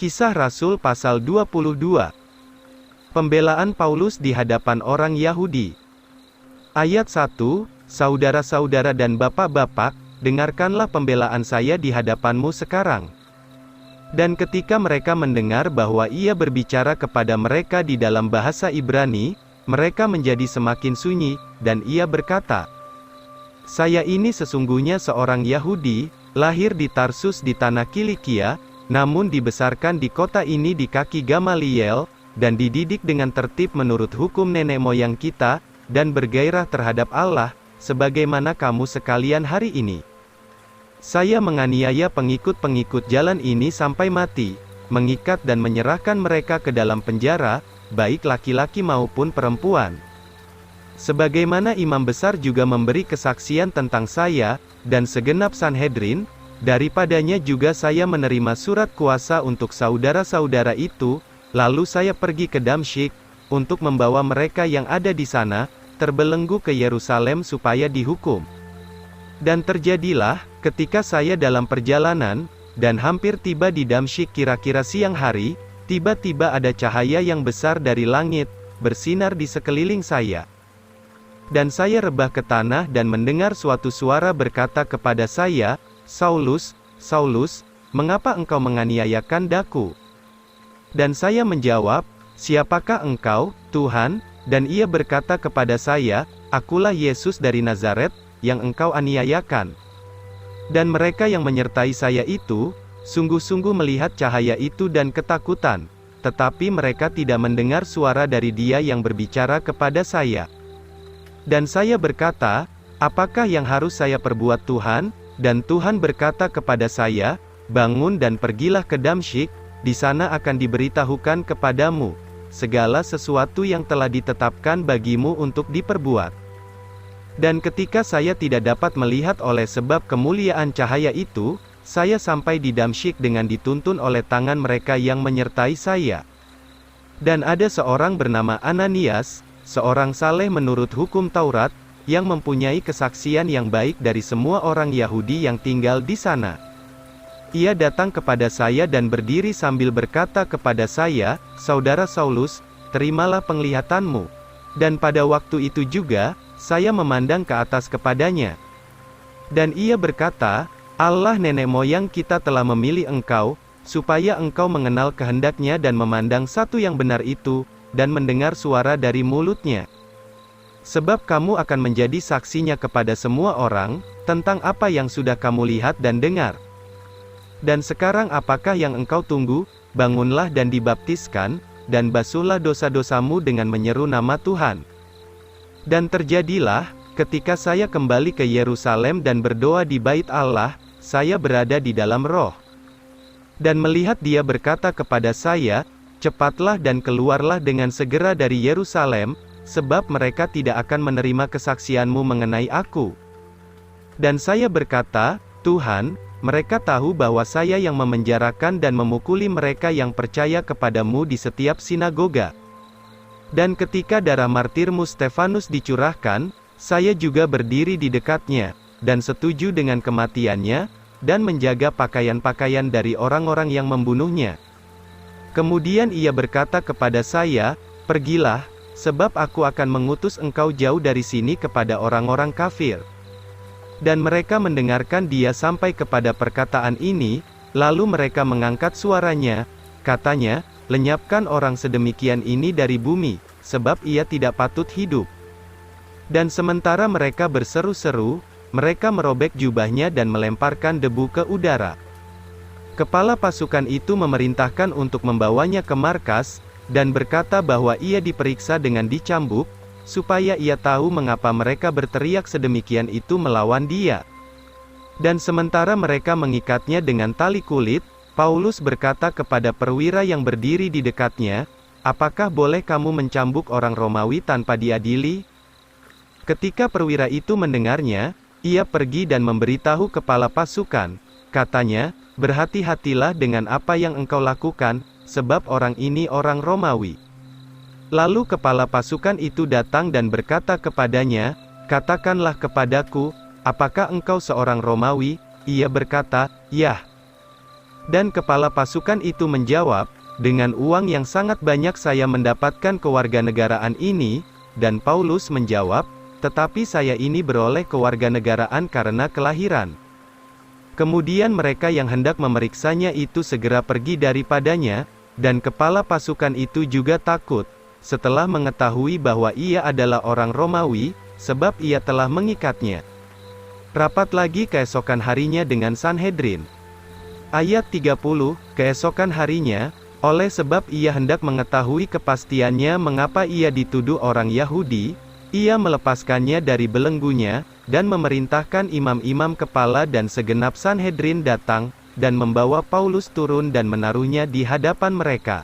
Kisah Rasul pasal 22. Pembelaan Paulus di hadapan orang Yahudi. Ayat 1, Saudara-saudara dan bapak-bapak, dengarkanlah pembelaan saya di hadapanmu sekarang. Dan ketika mereka mendengar bahwa ia berbicara kepada mereka di dalam bahasa Ibrani, mereka menjadi semakin sunyi, dan ia berkata, "Saya ini sesungguhnya seorang Yahudi, lahir di Tarsus di tanah Kilikia, namun dibesarkan di kota ini di kaki Gamaliel, dan dididik dengan tertib menurut hukum nenek moyang kita, dan bergairah terhadap Allah, sebagaimana kamu sekalian hari ini. Saya menganiaya pengikut-pengikut jalan ini sampai mati, mengikat dan menyerahkan mereka ke dalam penjara, baik laki-laki maupun perempuan. Sebagaimana imam besar juga memberi kesaksian tentang saya, dan segenap Sanhedrin, daripadanya juga saya menerima surat kuasa untuk saudara-saudara itu, lalu saya pergi ke Damsyik, untuk membawa mereka yang ada di sana, terbelenggu ke Yerusalem supaya dihukum. Dan terjadilah, ketika saya dalam perjalanan, dan hampir tiba di Damsyik kira-kira siang hari, tiba-tiba ada cahaya yang besar dari langit, bersinar di sekeliling saya. Dan saya rebah ke tanah dan mendengar suatu suara berkata kepada saya, 'Saulus, Saulus, mengapa engkau menganiayakan daku?' Dan saya menjawab, 'Siapakah engkau, Tuhan?' Dan ia berkata kepada saya, 'Akulah Yesus dari Nazaret, yang engkau aniayakan.' Dan mereka yang menyertai saya itu, sungguh-sungguh melihat cahaya itu dan ketakutan, tetapi mereka tidak mendengar suara dari Dia yang berbicara kepada saya. Dan saya berkata, 'Apakah yang harus saya perbuat Tuhan?' Dan Tuhan berkata kepada saya, 'Bangun dan pergilah ke Damsyik, di sana akan diberitahukan kepadamu segala sesuatu yang telah ditetapkan bagimu untuk diperbuat.' Dan ketika saya tidak dapat melihat oleh sebab kemuliaan cahaya itu, saya sampai di Damsyik dengan dituntun oleh tangan mereka yang menyertai saya. Dan ada seorang bernama Ananias, seorang saleh menurut hukum Taurat, yang mempunyai kesaksian yang baik dari semua orang Yahudi yang tinggal di sana. Ia datang kepada saya dan berdiri sambil berkata kepada saya, 'Saudara Saulus, terimalah penglihatanmu.' Dan pada waktu itu juga, saya memandang ke atas kepadanya. Dan ia berkata, 'Allah nenek moyang kita telah memilih engkau, supaya engkau mengenal kehendaknya dan memandang satu yang benar itu, dan mendengar suara dari mulutnya. Sebab kamu akan menjadi saksinya kepada semua orang, tentang apa yang sudah kamu lihat dan dengar. Dan sekarang apakah yang engkau tunggu? Bangunlah dan dibaptiskan, dan basuhlah dosa-dosamu dengan menyeru nama Tuhan.' Dan terjadilah, ketika saya kembali ke Yerusalem dan berdoa di bait Allah, saya berada di dalam roh. Dan melihat Dia berkata kepada saya, 'Cepatlah dan keluarlah dengan segera dari Yerusalem, sebab mereka tidak akan menerima kesaksianmu mengenai aku.' Dan saya berkata, 'Tuhan, mereka tahu bahwa saya yang memenjarakan dan memukuli mereka yang percaya kepadamu di setiap sinagoga. Dan ketika darah martirmu Stefanus dicurahkan, saya juga berdiri di dekatnya, dan setuju dengan kematiannya, dan menjaga pakaian-pakaian dari orang-orang yang membunuhnya.' Kemudian ia berkata kepada saya, 'Pergilah, sebab aku akan mengutus engkau jauh dari sini kepada orang-orang kafir.' Dan mereka mendengarkan dia sampai kepada perkataan ini, lalu mereka mengangkat suaranya, katanya, 'Lenyapkan orang sedemikian ini dari bumi, sebab ia tidak patut hidup.' Dan sementara mereka berseru-seru, mereka merobek jubahnya dan melemparkan debu ke udara. Kepala pasukan itu memerintahkan untuk membawanya ke markas, dan berkata bahwa ia diperiksa dengan dicambuk, supaya ia tahu mengapa mereka berteriak sedemikian itu melawan dia. Dan sementara mereka mengikatnya dengan tali kulit, Paulus berkata kepada perwira yang berdiri di dekatnya, 'Apakah boleh kamu mencambuk orang Romawi tanpa diadili?' Ketika perwira itu mendengarnya, ia pergi dan memberitahu kepala pasukan. Katanya, 'Berhati-hatilah dengan apa yang engkau lakukan, sebab orang ini orang Romawi.' Lalu kepala pasukan itu datang dan berkata kepadanya, 'Katakanlah kepadaku, apakah engkau seorang Romawi?' Ia berkata, 'Yah.' Dan kepala pasukan itu menjawab, "Dengan uang yang sangat banyak saya mendapatkan kewarganegaraan ini." Dan Paulus menjawab, "Tetapi saya ini beroleh kewarganegaraan karena kelahiran." Kemudian mereka yang hendak memeriksanya itu segera pergi daripadanya, dan kepala pasukan itu juga takut, setelah mengetahui bahwa ia adalah orang Romawi, sebab ia telah mengikatnya. Rapat lagi keesokan harinya dengan Sanhedrin. Ayat 30, keesokan harinya, oleh sebab ia hendak mengetahui kepastiannya mengapa ia dituduh orang Yahudi, ia melepaskannya dari belenggunya, dan memerintahkan imam-imam kepala dan segenap Sanhedrin datang, dan membawa Paulus turun dan menaruhnya di hadapan mereka.